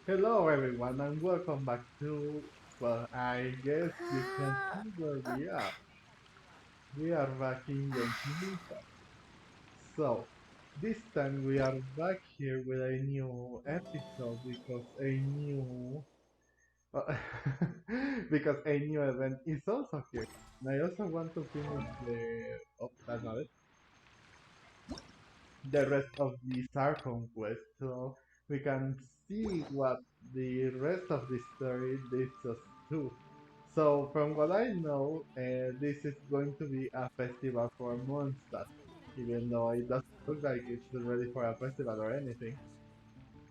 Hello everyone and welcome back to, well, I guess you can see where we are. We are back in Genshin Impact. So, this time we are back here with a new episode uh, because a new event is also here. And I also want to finish that's not it, the rest of the Sarkon quest so we can see what the rest of the story leads us to. So, from what I know, this is going to be a festival for Mondstadt, even though it doesn't look like it's ready for a festival or anything.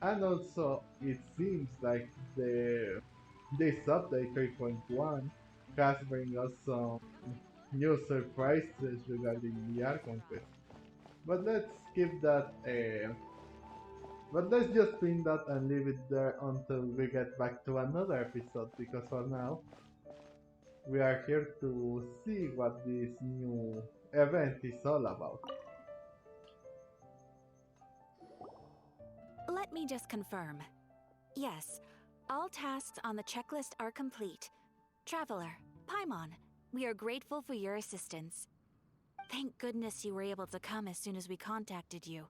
And also, it seems like the this update 3.1 has bring us some new surprises regarding the Archon quest. But let's skip that. But let's just pin that and leave it there until we get back to another episode because for now we are here to see what this new event is all about. Let me just confirm. Yes, all tasks on the checklist are complete. Traveler, Paimon, we are grateful for your assistance. Thank goodness you were able to come as soon as we contacted you.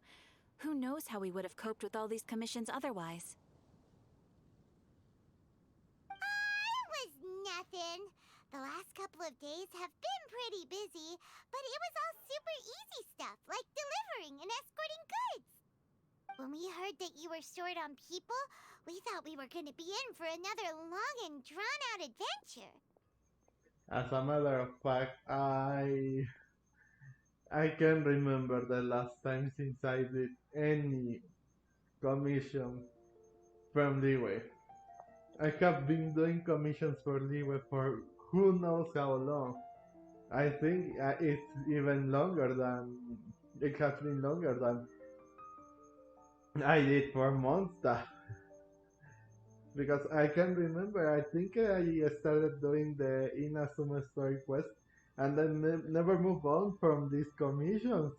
Who knows how we would have coped with all these commissions otherwise? Was nothing. The last couple of days have been pretty busy, but it was all super easy stuff, like delivering and escorting goods. When we heard that you were short on people, we thought we were going to be in for another long and drawn-out adventure. As a matter of fact, I can remember the last time since I did any commission from Leeway. I have been doing commissions for Leeway for who knows how long. I think it's even longer than it has been longer than I did for Mondstadt because I can remember. I think I started doing the Inazuma story quest and then never move on from these commissions.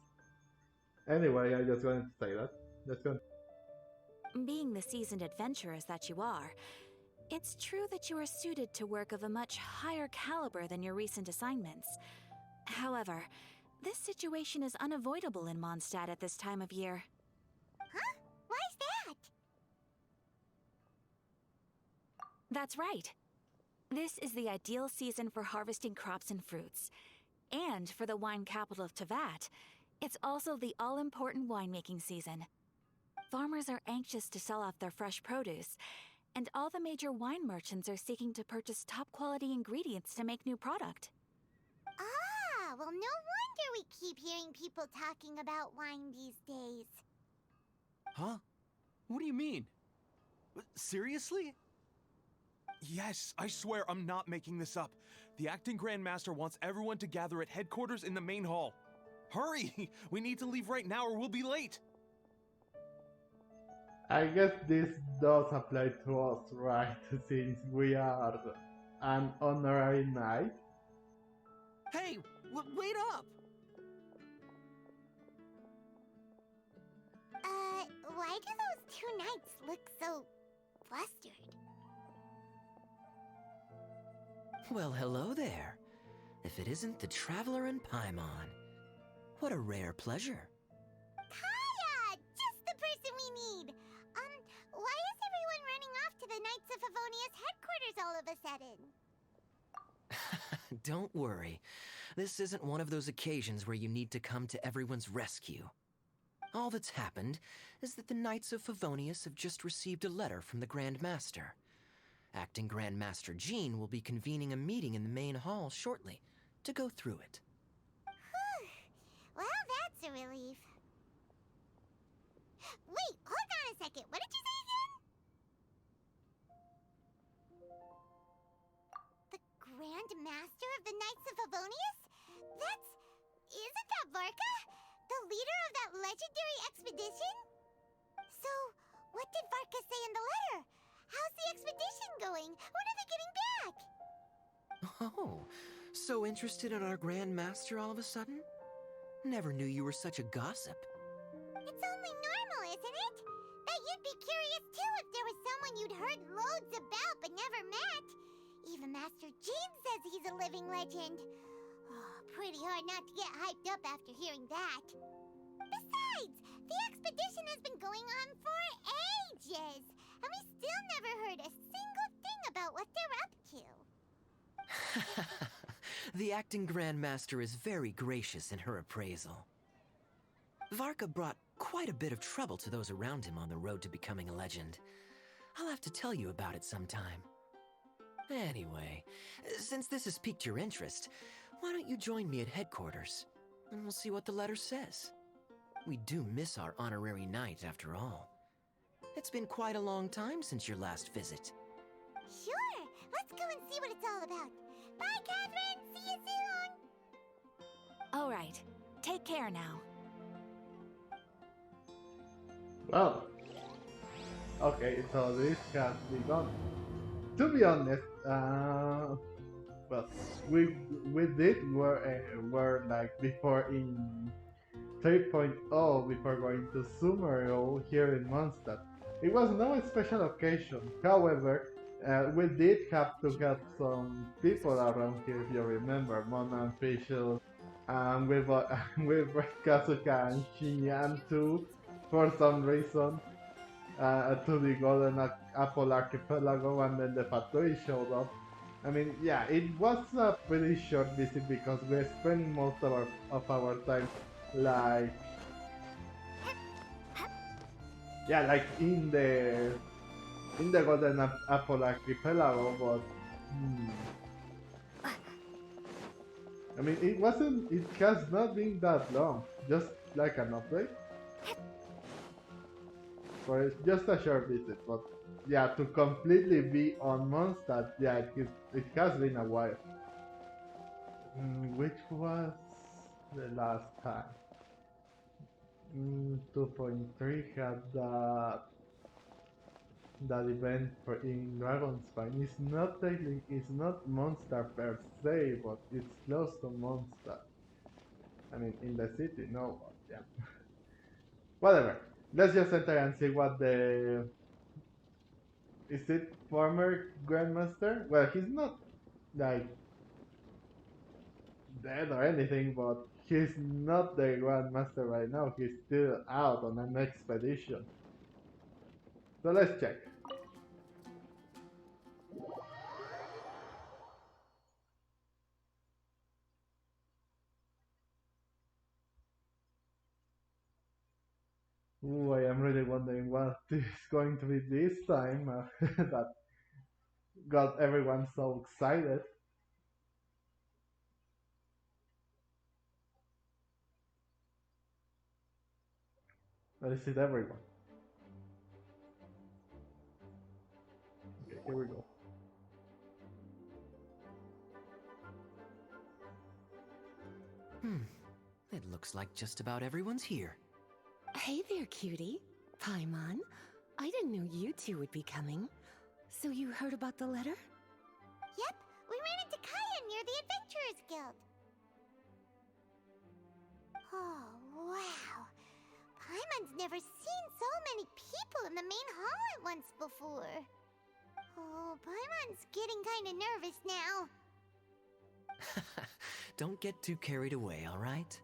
Anyway, I just wanted to say that. That's good. Being the seasoned adventurers that you are, it's true that you are suited to work of a much higher caliber than your recent assignments. However, this situation is unavoidable in Mondstadt at this time of year. Huh? Why's that? That's right. This is the ideal season for harvesting crops and fruits. And for the wine capital of Teyvat, it's also the all-important winemaking season. Farmers are anxious to sell off their fresh produce, and all the major wine merchants are seeking to purchase top-quality ingredients to make new product. Ah, well, no wonder we keep hearing people talking about wine these days. Huh? What do you mean? Seriously? Yes, I swear I'm not making this up. The acting Grandmaster wants everyone to gather at headquarters in the main hall. Hurry! We need to leave right now or we'll be late! I guess this does apply to us, right? Since we are an honorary knight. Hey! Wait up! Why do those two knights look so flustered? Well, hello there. If it isn't the Traveler and Paimon. What a rare pleasure. Kaya! Just the person we need! Why is everyone running off to the Knights of Favonia's headquarters all of a sudden? Don't worry. This isn't one of those occasions where you need to come to everyone's rescue. All that's happened is that the Knights of Favonius have just received a letter from the Grand Master. Acting Grand Master Jean will be convening a meeting in the main hall shortly to go through it. Well, that's a relief. Wait, hold on a second. What did you say again? The Grand Master of the Knights of Favonius? Isn't that Varka? The leader of that legendary expedition? So, what did Varka say in the letter? How's the expedition going? When are they getting back? Oh, so interested in our Grand Master all of a sudden? Never knew you were such a gossip. It's only normal, isn't it? That you'd be curious too if there was someone you'd heard loads about but never met. Even Master Jean says he's a living legend. Oh, pretty hard not to get hyped up after hearing that. Besides, the expedition has been going on for ages, and we still never heard a single thing about what they're up to. The acting Grandmaster is very gracious in her appraisal. Varka brought quite a bit of trouble to those around him on the road to becoming a legend. I'll have to tell you about it sometime. Anyway, since this has piqued your interest, why don't you join me at headquarters, and we'll see what the letter says. We do miss our honorary knight, after all. It's been quite a long time since your last visit. Sure, let's go and see what it's all about. Bye, Catherine! See you soon! All right. Take care now. Well, okay, so this has begun. To be honest, well, we did were like before in 3.0 before going to Sumeru here in Mondstadt. It was no special occasion. However, we did have to have some people around here, if you remember, Mona and Fischl, and with Kazuka and Shinyan too, for some reason, to the Golden Apple Archipelago, and then the Fatui showed up. I mean, yeah, it was a pretty short visit because we spent most of our time like, yeah, like in the Golden Apple Archipelago, but I mean, it has not been that long, just like an update. So it's just a short visit, but yeah, to completely be on Mondstadt, yeah, it has been a while. Which was the last time? 2.3 had that event for in Dragonspine. It's not Mondstadt per se, but it's close to Mondstadt. I mean, in the city, no, but yeah. Whatever. Let's just enter and see what the... Is it former Grandmaster? Well, he's not, like, dead or anything, but he's not the Grandmaster right now. He's still out on an expedition. So let's check. Ooh, I am really wondering what is going to be this time that got everyone so excited. But is it everyone? Okay, here we go. It looks like just about everyone's here. Hey there, cutie. Paimon. I didn't know you two would be coming. So you heard about the letter? Yep, we ran into Kaya near the Adventurers Guild. Oh, wow. Paimon's never seen so many people in the main hall at once before. Oh, Paimon's getting kinda nervous now. Don't get too carried away, all right?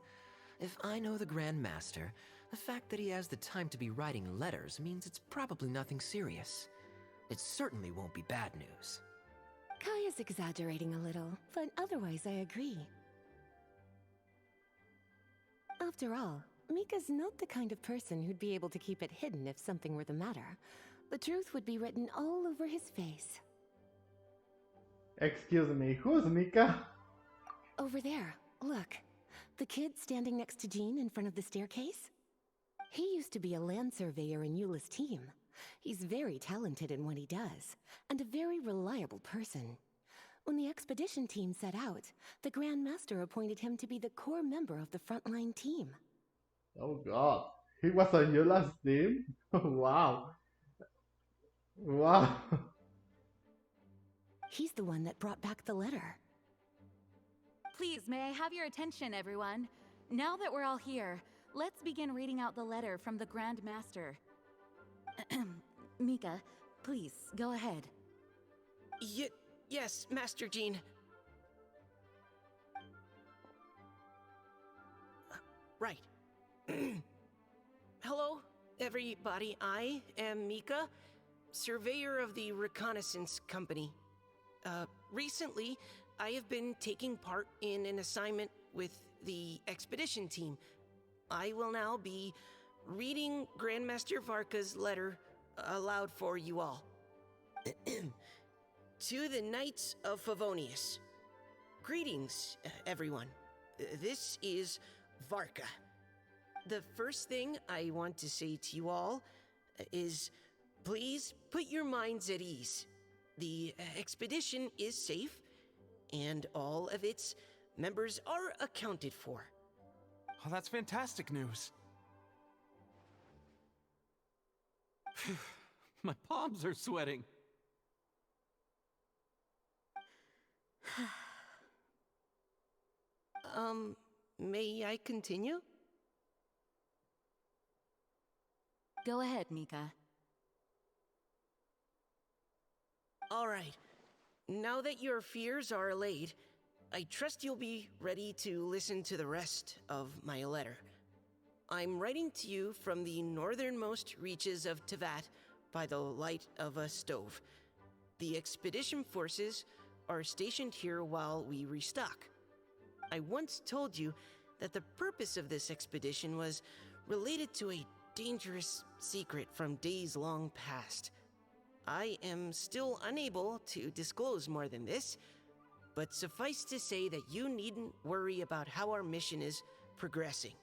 If I know the Grand Master, the fact that he has the time to be writing letters means it's probably nothing serious. It certainly won't be bad news. Kaya's exaggerating a little, but otherwise I agree. After all, Mika's not the kind of person who'd be able to keep it hidden if something were the matter. The truth would be written all over his face. Excuse me, who's Mika? Over there, look. The kid standing next to Jean in front of the staircase? He used to be a land surveyor in Eula's team. He's very talented in what he does, and a very reliable person. When the expedition team set out, the Grand Master appointed him to be the core member of the frontline team. Oh god, he was on Eula's team? Wow. Wow. He's the one that brought back the letter. Please, may I have your attention, everyone? Now that we're all here, let's begin reading out the letter from the Grand Master. Mika, Please, go ahead. Yes, Master Jean. Right. Hello, everybody. I am Mika, surveyor of the Reconnaissance Company. Recently, I have been taking part in an assignment with the expedition team. I will now be reading Grandmaster Varka's letter aloud for you all. To the Knights of Favonius. Greetings, everyone. This is Varka. The first thing I want to say to you all is please put your minds at ease. The expedition is safe, and all of its members are accounted for. Oh, that's fantastic news. My palms are sweating. May I continue? Go ahead, Mika. All right. Now that your fears are allayed, I trust you'll be ready to listen to the rest of my letter. I'm writing to you from the northernmost reaches of Tevat by the light of a stove. The expedition forces are stationed here while we restock. I once told you that the purpose of this expedition was related to a dangerous secret from days long past. I am still unable to disclose more than this, but suffice to say that you needn't worry about how our mission is progressing.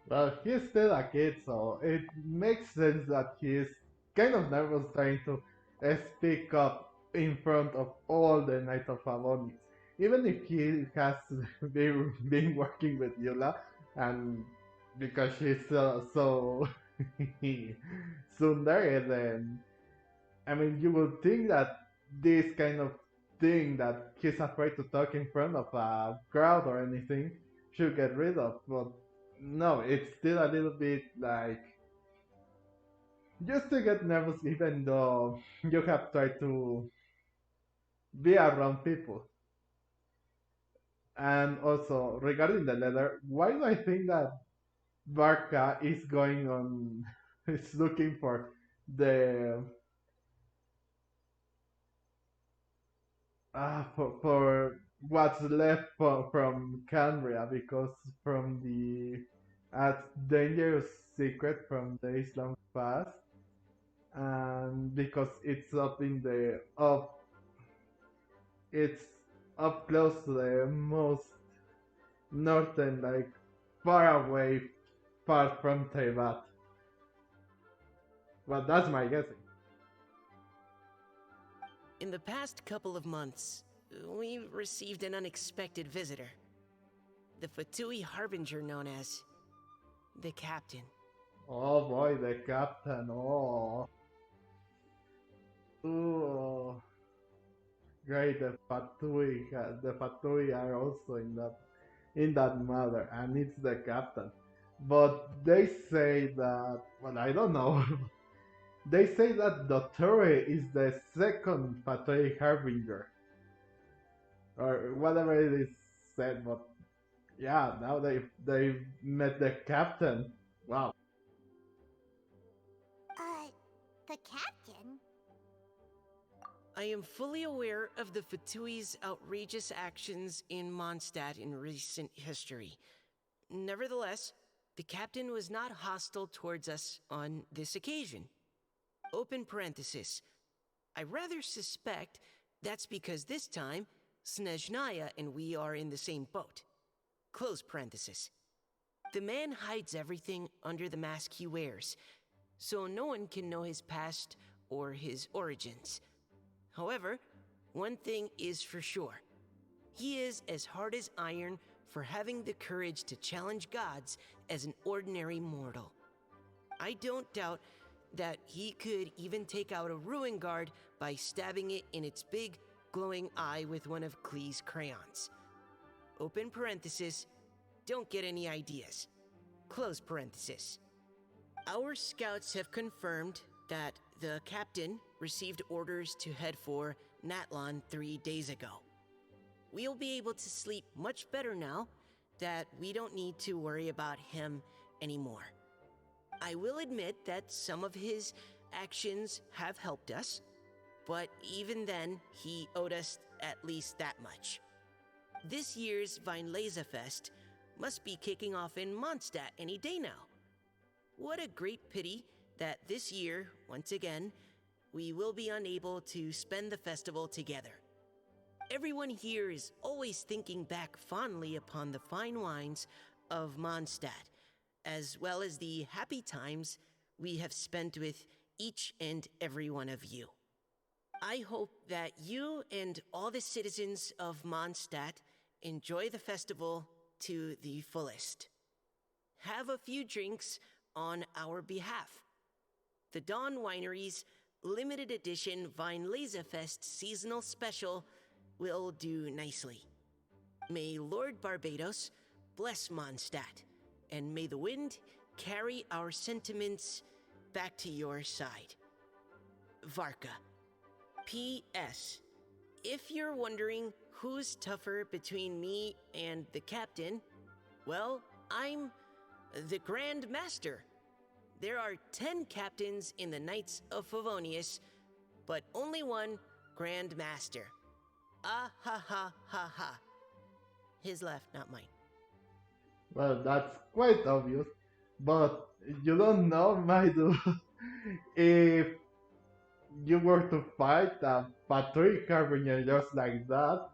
Well, he's still a kid, so it makes sense that he's kind of nervous trying to speak up in front of all the Knights of Favonius. Even if he has been working with Yula, and because she's so tsundere, then I mean, you would think that this kind of thing that he's afraid to talk in front of a crowd or anything should get rid of, but no, it's still a little bit like just to get nervous, even though you have tried to be around people. And also, regarding the letter, why do I think that Barca is going on, is looking for the for what's left from Cambria, because from the uh, dangerous secret from the Islam past, and because it's up in the up it's up close to the most northern, like far away part from Teyvat. Well, that's my guessing. In the past couple of months, we received an unexpected visitor. The Fatui Harbinger known as the Captain. Oh boy, the captain. Oh, ooh, great. The Fatui are also in that matter, and it's the captain. But they say that, well, I don't know. They say that Dottore is the second Fatui Harbinger, or whatever it is said. But yeah, now they met the captain. Wow. The captain? I am fully aware of the Fatui's outrageous actions in Mondstadt in recent history. Nevertheless, the captain was not hostile towards us on this occasion. Open parenthesis. I rather suspect that's because this time, Snezhnaya and we are in the same boat. Close parenthesis. The man hides everything under the mask he wears, so no one can know his past or his origins. However, one thing is for sure. He is as hard as iron for having the courage to challenge gods as an ordinary mortal. I don't doubt that he could even take out a ruin guard by stabbing it in its big, glowing eye with one of Klee's crayons. Open parenthesis, don't get any ideas. Close parenthesis. Our scouts have confirmed that the captain received orders to head for Natlon 3 days ago. We'll be able to sleep much better now that we don't need to worry about him anymore. I will admit that some of his actions have helped us, but even then, he owed us at least that much. This year's Vineleza Fest must be kicking off in Mondstadt any day now. What a great pity that this year, once again, we will be unable to spend the festival together. Everyone here is always thinking back fondly upon the fine wines of Mondstadt, as well as the happy times we have spent with each and every one of you. I hope that you and all the citizens of Mondstadt enjoy the festival to the fullest. Have a few drinks on our behalf. The Dawn Winery's limited edition Vineleza Fest seasonal special will do nicely. May Lord Barbados bless Mondstadt, and may the wind carry our sentiments back to your side. Varka. P.S. If you're wondering who's tougher between me and the captain, well, I'm the Grand Master. There are 10 captains in the Knights of Favonius, but only one Grand Master. Ah ha ha ha ha. His laugh, not mine. Well, that's quite obvious, but you don't know, my dude, if you were to fight a Patrick Harbinger just like that,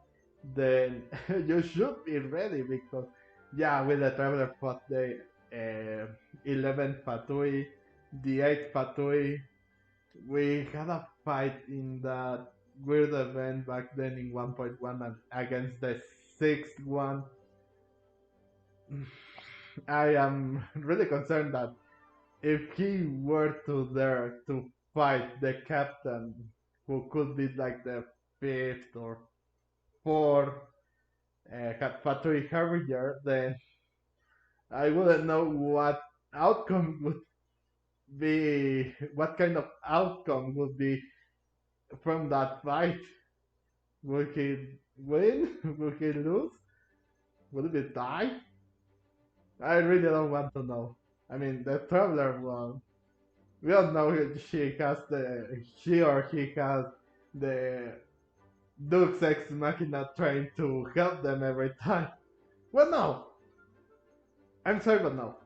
then you should be ready because, yeah, with the Traveler fought the 11th Fatui, the 8th Fatui. We had a fight in that weird event back then in 1.1 and against the 6th one. I am really concerned that if he were to dare to fight the captain, who could be like the 5th or 4th Patrick Harbinger, then I wouldn't know what outcome would be, what kind of outcome would be from that fight. Would he win? Would he lose? Would it die? I really don't want to know. I mean, the Traveler one, we all know she or he has the Deus Ex Machina trying to help them every time. Well, no. I'm sorry, but no.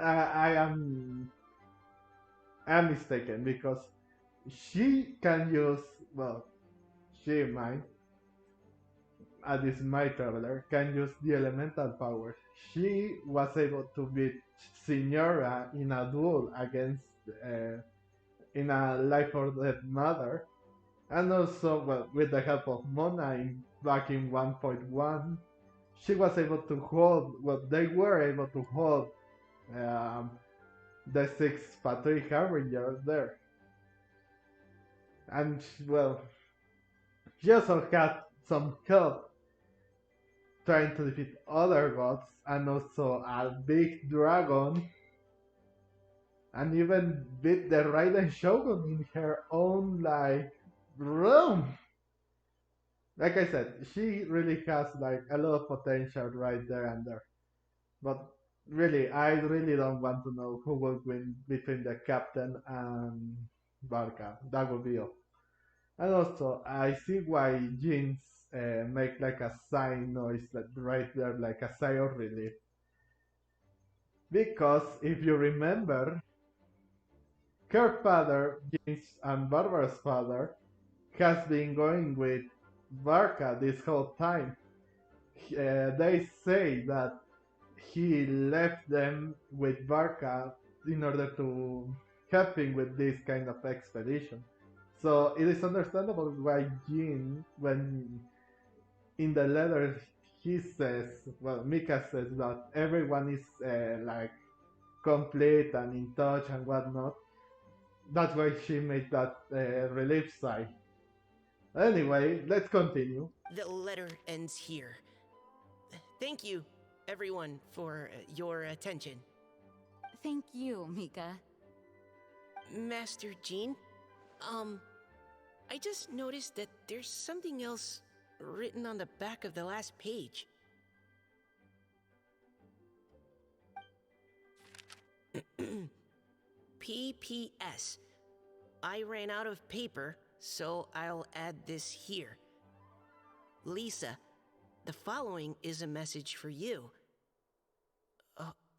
I am mistaken because she can use, well, she might, at least my Traveler, can use the elemental powers. She was able to beat Signora in a duel against, in a Life or Death Mother, and also, well, with the help of Mona back in 1.1, she was able to hold, well, they were able to hold the 6th Patrick Harbinger there. And, well, she also had some help trying to defeat other gods, and also a big dragon, and even beat the Raiden Shogun in her own, like, room. Like I said, she really has, like, a lot of potential right there and there. But really, I really don't want to know who will win between the captain and Barca. That would be all. And also, I see why Jeans make like a sigh noise right there, like a sigh of relief. Because if you remember, her father, Jeans and Barbara's father, has been going with Barca this whole time. They say that he left them with Barca in order to help him with this kind of expedition. So it is understandable why Jean, when in the letter he says, well, Mika says that everyone is like complete and in touch and whatnot. That's why she made that relief sigh. Anyway, let's continue. The letter ends here. Thank you, everyone, for your attention. Thank you, Mika. Master Jean? I just noticed that there's something else written on the back of the last page. PPS. I ran out of paper, so I'll add this here. Lisa, the following is a message for you.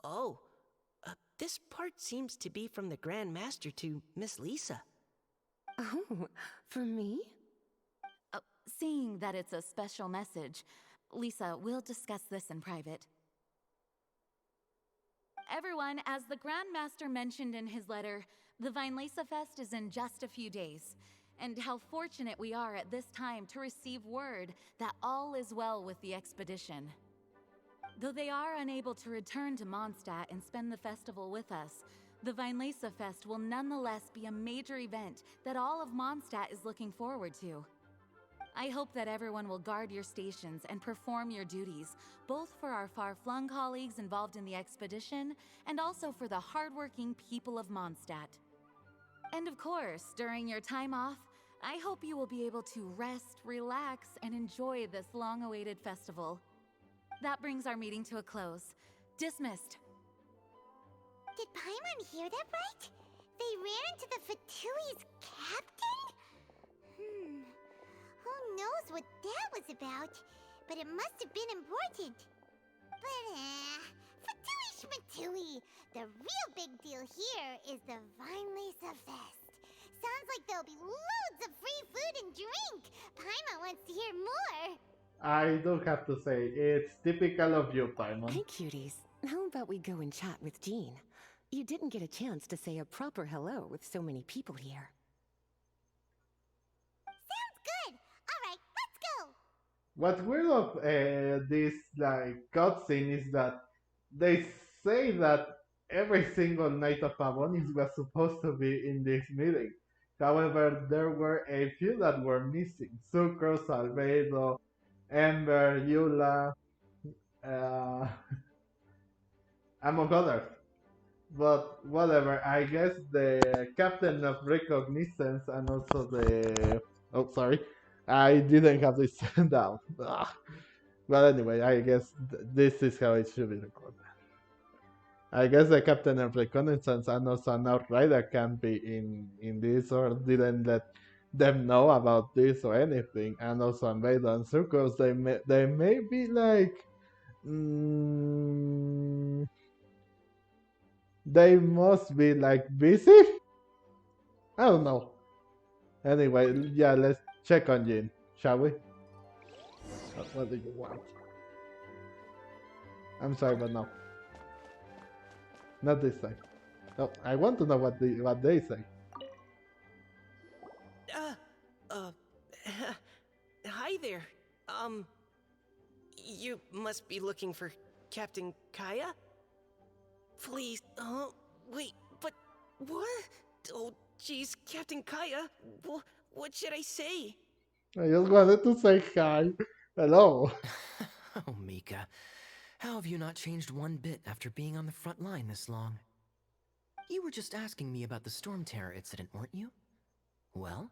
Oh, this part seems to be from the Grand Master to Miss Lisa. Oh, for me? Seeing that it's a special message, Lisa, we'll discuss this in private. Everyone, as the Grand Master mentioned in his letter, the Vinelesa Fest is in just a few days. And how fortunate we are at this time to receive word that all is well with the expedition. Though they are unable to return to Mondstadt and spend the festival with us, the Vinelesa Fest will nonetheless be a major event that all of Mondstadt is looking forward to. I hope that everyone will guard your stations and perform your duties, both for our far-flung colleagues involved in the expedition and also for the hardworking people of Mondstadt. And of course, during your time off, I hope you will be able to rest, relax, and enjoy this long-awaited festival. That brings our meeting to a close. Dismissed. Did Paimon hear that right? They ran into the Fatui's captain? Who knows what that was about? But it must have been important. But, Fatui Schmatui! The real big deal here is the Vinelesa Fest. Sounds like there'll be loads of free food and drink. Paimon wants to hear more. I do have to say, it's typical of you, Paimon. Hey, cuties. How about we go and chat with Jean? You didn't get a chance to say a proper hello with so many people here. Sounds good. All right, let's go. What's weird of this cutscene is that they say that every single Knight of Pavonis was supposed to be in this meeting. However, there were a few that were missing: Sucrose, Albedo, Ember, Eula, uh, among others. But whatever, I guess the captain of reconnaissance and also the... Oh, sorry. I didn't have this down. But anyway, I guess this is how it should be recorded. I guess the captain of reconnaissance and also an outrider can't be in this or didn't let them know about this or anything. And also Invado and Circles, they may be like... they must be like busy? I don't know. Anyway, yeah, let's check on Jin, shall we? What do you want? I'm sorry, but no. Not this time. No, I want to know what they say. Hi there. You must be looking for Captain Kaya? Please, wait, but what? Oh, jeez, Captain Kaya, what should I say? I just wanted to say hi. Hello. Oh, Mika. How have you not changed one bit after being on the front line this long? You were just asking me about the Storm Terror incident, weren't you? Well,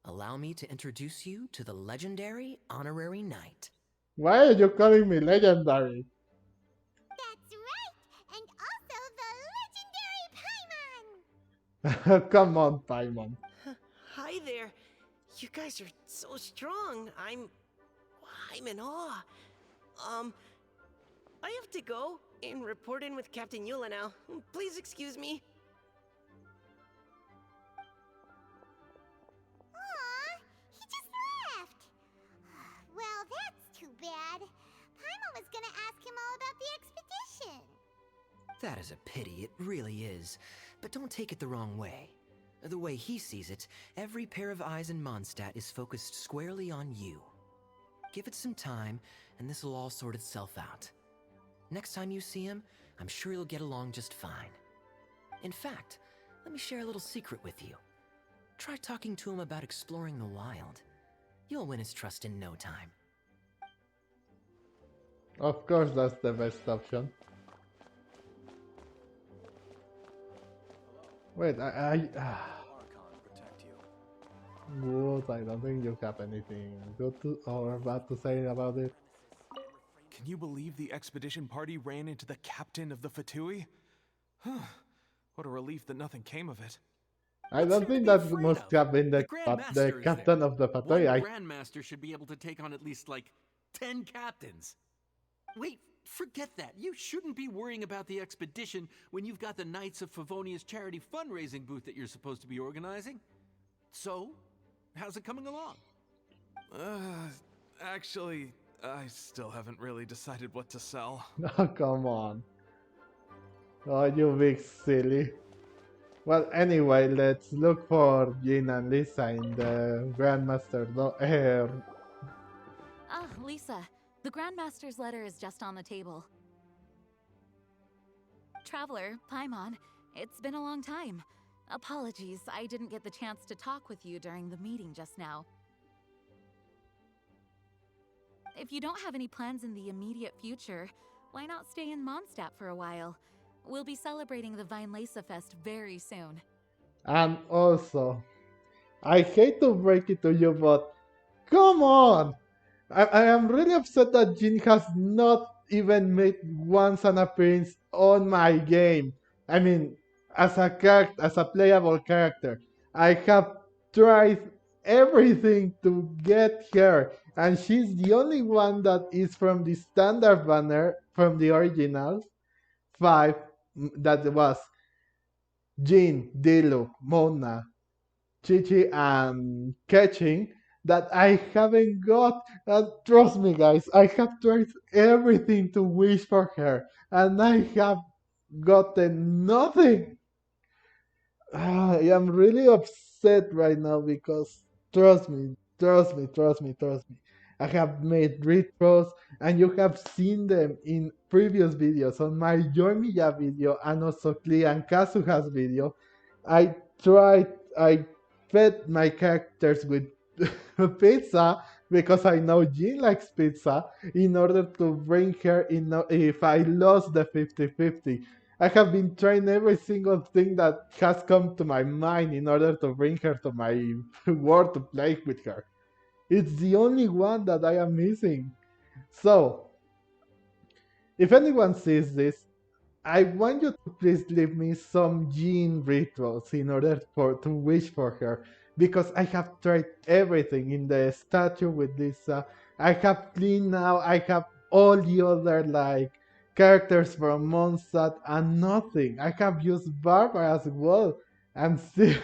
allow me to introduce you to the legendary Honorary Knight. Why are you calling me legendary? That's right, and also the legendary Paimon. Come on, Paimon. Hi there. You guys are so strong. I'm in awe. I have to go and report in with Captain Eula now. Please excuse me. Aw, he just left. Well, that's too bad. Paimon was gonna ask him all about the expedition. That is a pity, it really is. But don't take it the wrong way. The way he sees it, every pair of eyes in Mondstadt is focused squarely on you. Give it some time, and this will all sort itself out. Next time you see him, I'm sure you'll get along just fine. In fact, let me share a little secret with you. Try talking to him about exploring the wild. You'll win his trust in no time. Of course, that's the best option. Wait, Archon protect you. Good. I don't think you have anything good to or bad to say about it. Can you believe the expedition party ran into the captain of the Fatui? What a relief that nothing came of it. I What's don't there to think be that afraid must of? have been The the Grand the Master is there. captain of the One Fatoi. Grand Master should be able to take on at least, like, 10 captains. Wait, forget that. You shouldn't be worrying about the expedition when you've got the Knights of Favonia's charity fundraising booth that you're supposed to be organizing. So, how's it coming along? Uh, actually, I still haven't really decided what to sell. Oh, come on. Oh, you big silly. Well, anyway, let's look for Jin and Lisa in the Grandmaster. Ah, Lisa, the Grandmaster's letter is just on the table. Traveler, Paimon, it's been a long time. Apologies, I didn't get the chance to talk with you during the meeting just now. If you don't have any plans in the immediate future, why not stay in Mondstadt for a while? We'll be celebrating the Weinlese Fest very soon. And also, I hate to break it to you, but come on! I am really upset that Jin has not even made once an appearance on my game. I mean, as a character, as a playable character, I have tried everything to get her, and she's the only one that is from the standard banner from the originals. Five, that was Jin, Dilu, Mona, Chichi, and Catching that I haven't got. And trust me, guys, I have tried everything to wish for her, and I have gotten nothing. I am really upset right now because trust me. I have made retros and you have seen them in previous videos on my Yoimiya video and also Klee and Kazuha's video. I tried, I fed my characters with pizza because I know Jean likes pizza in order to bring her in if I lost the 50-50. I have been trying every single thing that has come to my mind in order to bring her to my world to play with her. It's the only one that I am missing. So, if anyone sees this, I want you to please leave me some Jean rituals in order to wish for her because I have tried everything in the statue with Lisa. I have cleaned now. I have all the other like characters from Mondstadt and nothing. I have used Barbara as well and still.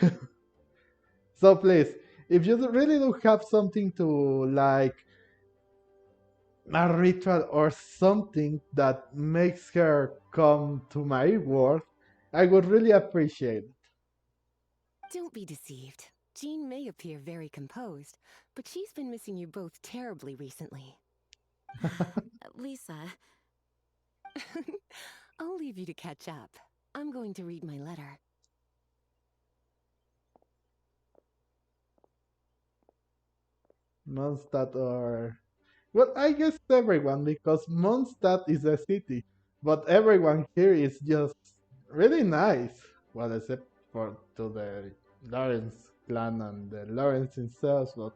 So please, if you really do have something to like a ritual or something that makes her come to my world, I would really appreciate it. Don't be deceived. Jean may appear very composed, but she's been missing you both terribly recently. Lisa, I'll leave you to catch up. I'm going to read my letter. Mondstadt or well, I guess everyone because Mondstadt is a city, but everyone here is just really nice. Well, except for to the Lawrence clan and the Lawrence themselves, but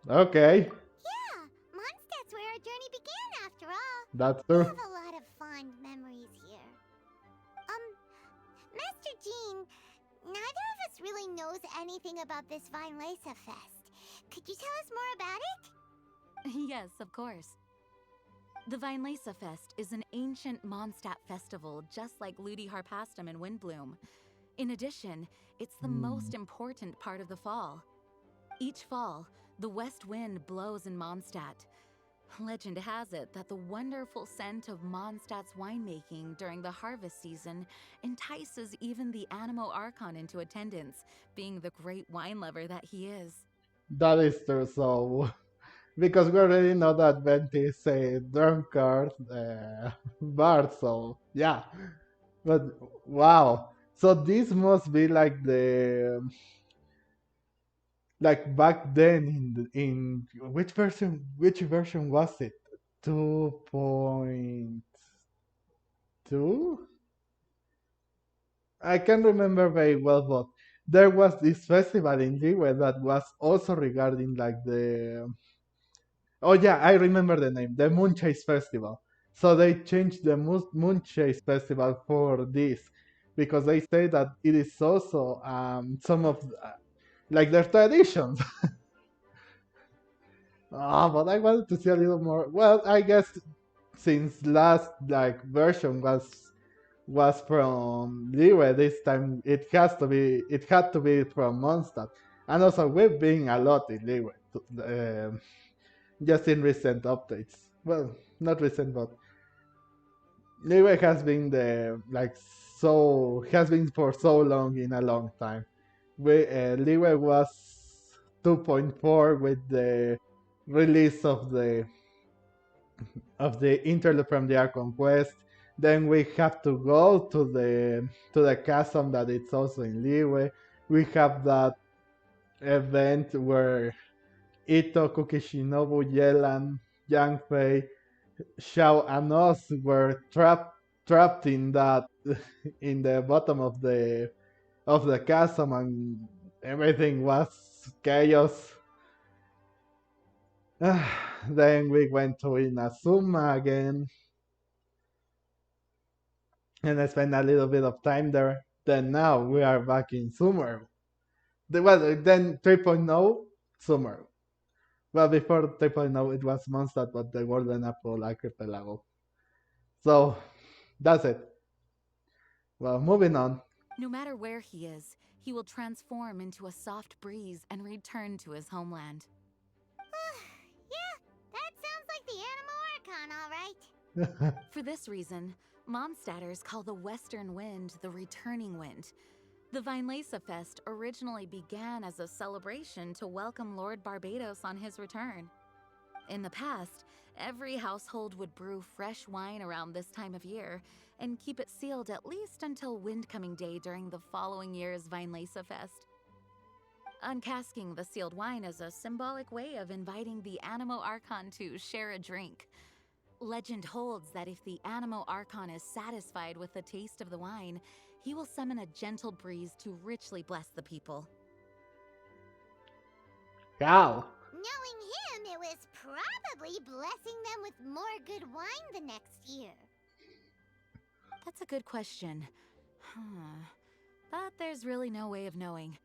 okay, Yeah, Mondstadt's where our journey began after all. that's We true. have a lot of fond memories here. Um, Master Jean, neither of us really knows anything about this Weinlese Fest. Could you tell us more about it? yes, of course. The Weinlese Fest is an ancient Mondstadt festival just like Ludi Harpastum and Windbloom. In addition, it's the most important part of the fall. Each fall, the west wind blows in Mondstadt. Legend has it that the wonderful scent of Mondstadt's winemaking during the harvest season entices even the Animo Archon into attendance, being the great wine lover that he is. That is true. So because we already know that Venti is a drunkard bard, so yeah. But wow, so this must be like the like back then in which version was it? 2.2. I can't remember very well, but there was this festival in Liyue that was also regarding like the oh yeah, I remember the name, the Moonchase Festival. So they changed the Moonchase Festival for this because they say that it is also some of like their traditions. But I wanted to see a little more. Well, I guess since last like version was from Liyue, this time it had to be from Mondstadt. And also we've been a lot in Liyue, just in recent updates. Well, not recent, but Liyue has been the like so has been for so long in a long time. Liyue was 2.4 with the release of the interlude from the Archon Quest. Then we have to go to the chasm that it's also in Liyue. We have that event where Ito, Kukishinobu, Yelan, Yang Xiao, and us were trapped in that in the bottom of the chasm, and everything was chaos. Then we went to Inazuma again, and I spent a little bit of time there. Then now we are back in Summer. Well, then 3.0 Summer. Well, before 3.0 it was Mondstadt, but the Golden Apple Archipelago. So that's it. Well, moving on. No matter where he is, he will transform into a soft breeze and return to his homeland. Yeah, that sounds like the Animal Archon, all right. For this reason, Mondstadters call the Western Wind the Returning Wind. The Vinelesa Fest originally began as a celebration to welcome Lord Barbados on his return. In the past, every household would brew fresh wine around this time of year and keep it sealed at least until Windcoming Day during the following year's Vinelesa Fest. Uncasking the sealed wine is a symbolic way of inviting the Animo Archon to share a drink. Legend holds that if the Animo Archon is satisfied with the taste of the wine, he will summon a gentle breeze to richly bless the people. How? Knowing him, it was probably blessing them with more good wine the next year. That's a good question. But there's really no way of knowing.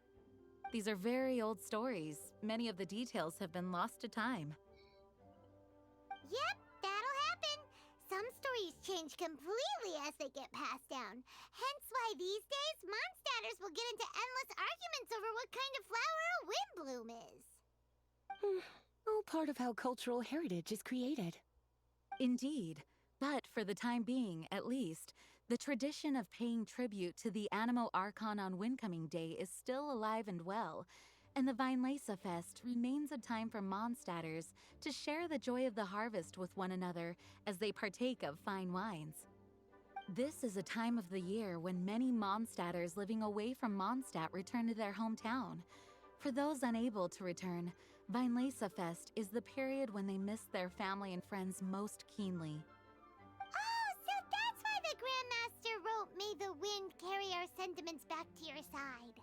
These are very old stories. Many of the details have been lost to time. Yep, that'll happen. Some stories change completely as they get passed down. Hence why these days, Mondstatters will get into endless arguments over what kind of flower a windbloom is. All part of how cultural heritage is created. Indeed. But for the time being, at least, the tradition of paying tribute to the Animo Archon on Windcoming Day is still alive and well, and the Vinelesa Fest remains a time for Mondstatters to share the joy of the harvest with one another as they partake of fine wines. This is a time of the year when many Mondstatters living away from Mondstadt return to their hometown. For those unable to return, Vinelesa Fest is the period when they miss their family and friends most keenly. Oh, so that's why the Grandmaster wrote, "May the wind carry our sentiments back to your side."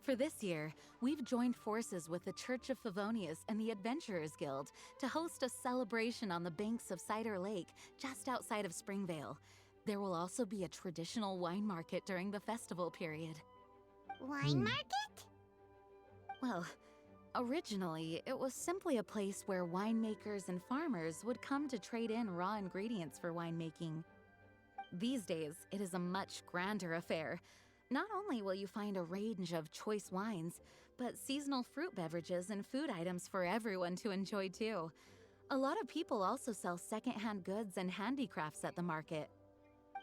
For this year, we've joined forces with the Church of Favonius and the Adventurers Guild to host a celebration on the banks of Cider Lake, just outside of Springvale. There will also be a traditional wine market during the festival period. Wine market? Well, originally, it was simply a place where winemakers and farmers would come to trade in raw ingredients for winemaking. These days, it is a much grander affair. Not only will you find a range of choice wines, but seasonal fruit beverages and food items for everyone to enjoy too. A lot of people also sell secondhand goods and handicrafts at the market.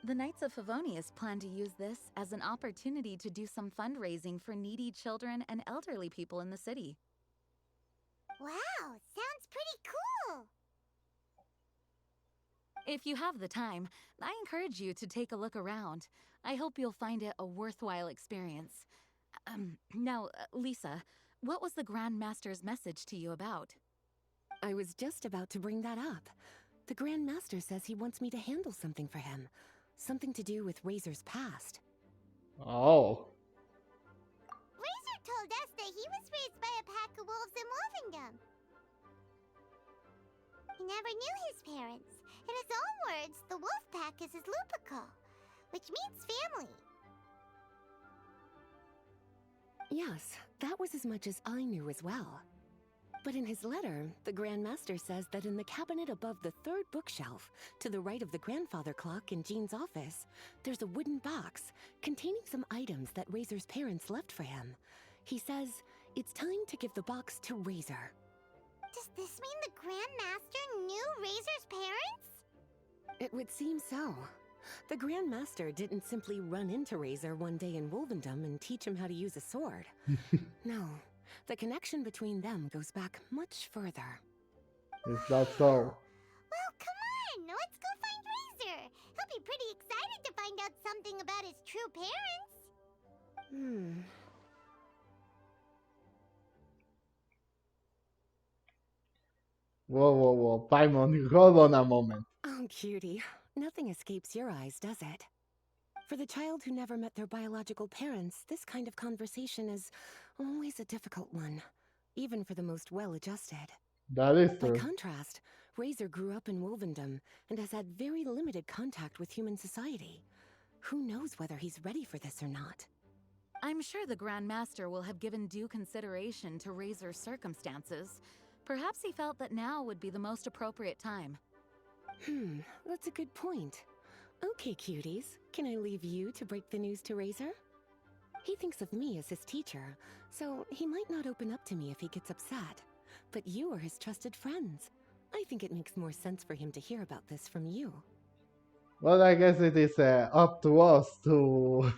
The Knights of Favonius plan to use this as an opportunity to do some fundraising for needy children and elderly people in the city. Wow, sounds pretty cool. If you have the time, I encourage you to take a look around. I hope you'll find it a worthwhile experience. Now, Lisa, what was the Grand Master's message to you about? I was just about to bring that up. The Grand Master says he wants me to handle something for him. Something to do with Razor's past. Oh. told us that he was raised by a pack of wolves in Wolvendom. He never knew his parents. In his own words, the wolf pack is his lupical, which means family. Yes, that was as much as I knew as well. But in his letter, the Grand Master says that in the cabinet above the third bookshelf, to the right of the grandfather clock in Jean's office, there's a wooden box containing some items that Razor's parents left for him. He says it's time to give the box to Razor. Does this mean the Grand Master knew Razor's parents? It would seem so. The Grand Master didn't simply run into Razor one day in Wolvendom and teach him how to use a sword. No, the connection between them goes back much further. Is that so? Well, come on, let's go find Razor. He'll be pretty excited to find out something about his true parents. Whoa, whoa, whoa. Paimon, hold on a moment. Oh, cutie. Nothing escapes your eyes, does it? For the child who never met their biological parents, this kind of conversation is always a difficult one, even for the most well-adjusted. That is By true. contrast, Razor grew up in Wolvendom and has had very limited contact with human society. Who knows whether he's ready for this or not? I'm sure the Grand Master will have given due consideration to Razor's circumstances. Perhaps he felt that now would be the most appropriate time. That's a good point. Okay, cuties, can I leave you to break the news to Razor? He thinks of me as his teacher, so he might not open up to me if he gets upset. But you are his trusted friends. I think it makes more sense for him to hear about this from you. Well, I guess it is up to us to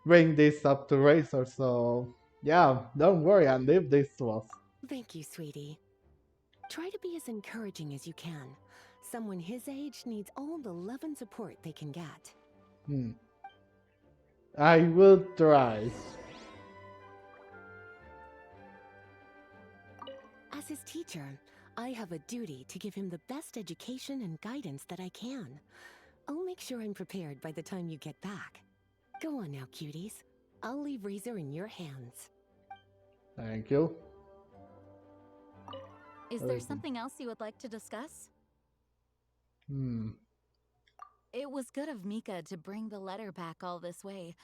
bring this up to Razor, so yeah, don't worry and leave this to us. Thank you, sweetie. Try to be as encouraging as you can. Someone his age needs all the love and support they can get. I will try. As his teacher, I have a duty to give him the best education and guidance that I can. I'll make sure I'm prepared by the time you get back. Go on now, cuties. I'll leave Razor in your hands. Thank you. Is there something else you would like to discuss? It was good of Mika to bring the letter back all this way.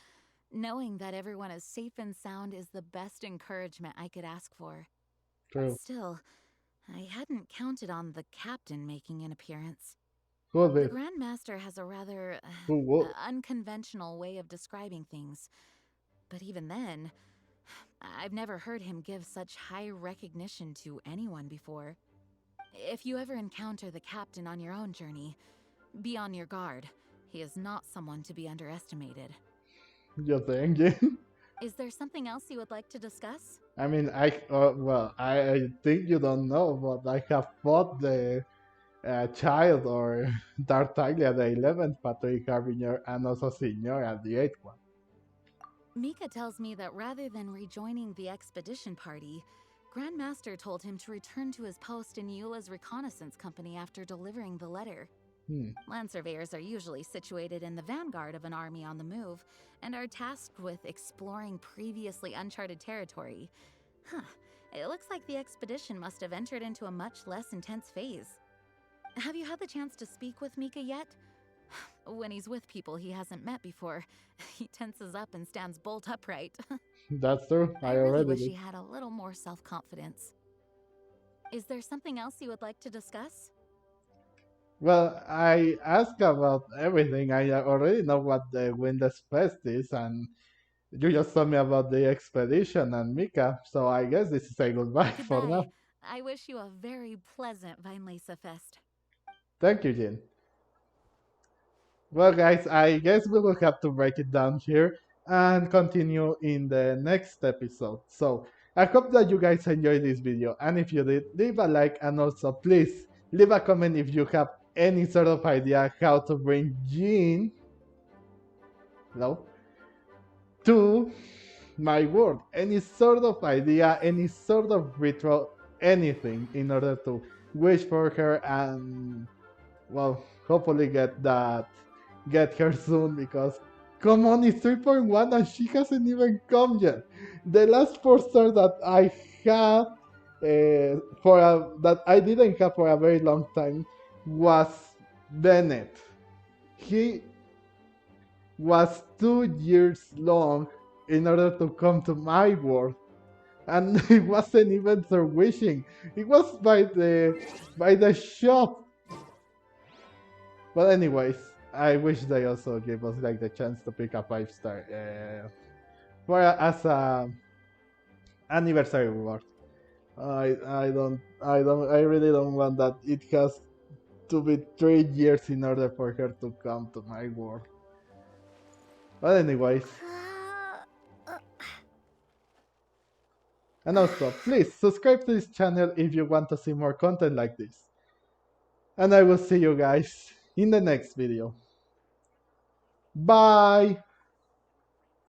Knowing that everyone is safe and sound is the best encouragement I could ask for. True. Still, I hadn't counted on the captain making an appearance. Could The be. Grand Master has a rather Who would? unconventional way of describing things. But even then, I've never heard him give such high recognition to anyone before. If you ever encounter the captain on your own journey, be on your guard. He is not someone to be underestimated. You think? Is there something else you would like to discuss? I mean, I think you don't know, but I have fought the child or Tartaglia, the 11th Patrick Harbinger, and also Signora, the 8th one. Mika tells me that rather than rejoining the expedition party, Grand Master told him to return to his post in Eula's reconnaissance company after delivering the letter. Land surveyors are usually situated in the vanguard of an army on the move and are tasked with exploring previously uncharted territory. It looks like the expedition must have entered into a much less intense phase. Have you had the chance to speak with Mika yet? When he's with people he hasn't met before, he tenses up and stands bolt upright. That's true. I really already wish did. he had a little more self-confidence. Is there something else you would like to discuss? Well, I asked about everything. I already know what the Windless Fest is, and you just told me about the expedition and Mika, so I guess this is a goodbye for Goodbye. now. I wish you a very pleasant Vinelesa Fest. Thank you, Jin. Well, guys, I guess we will have to break it down here and continue in the next episode. So, I hope that you guys enjoyed this video, and if you did, leave a like, and also please leave a comment if you have any sort of idea how to bring Jin to my world. Any sort of idea, any sort of ritual, anything in order to wish for her and, well, hopefully get her soon, because Come on, it's 3.1 and she hasn't even come yet. The last 4-star that I had that I didn't have for a very long time was Bennett. He was 2 years long in order to come to my world, and it wasn't even through wishing. It was by the shop. But anyways, I wish they also gave us like the chance to pick a 5-star as a anniversary reward. I really don't want that. It has to be 3 years in order for her to come to my world. But anyways, and also please subscribe to this channel if you want to see more content like this. And I will see you guys in the next video. Bye!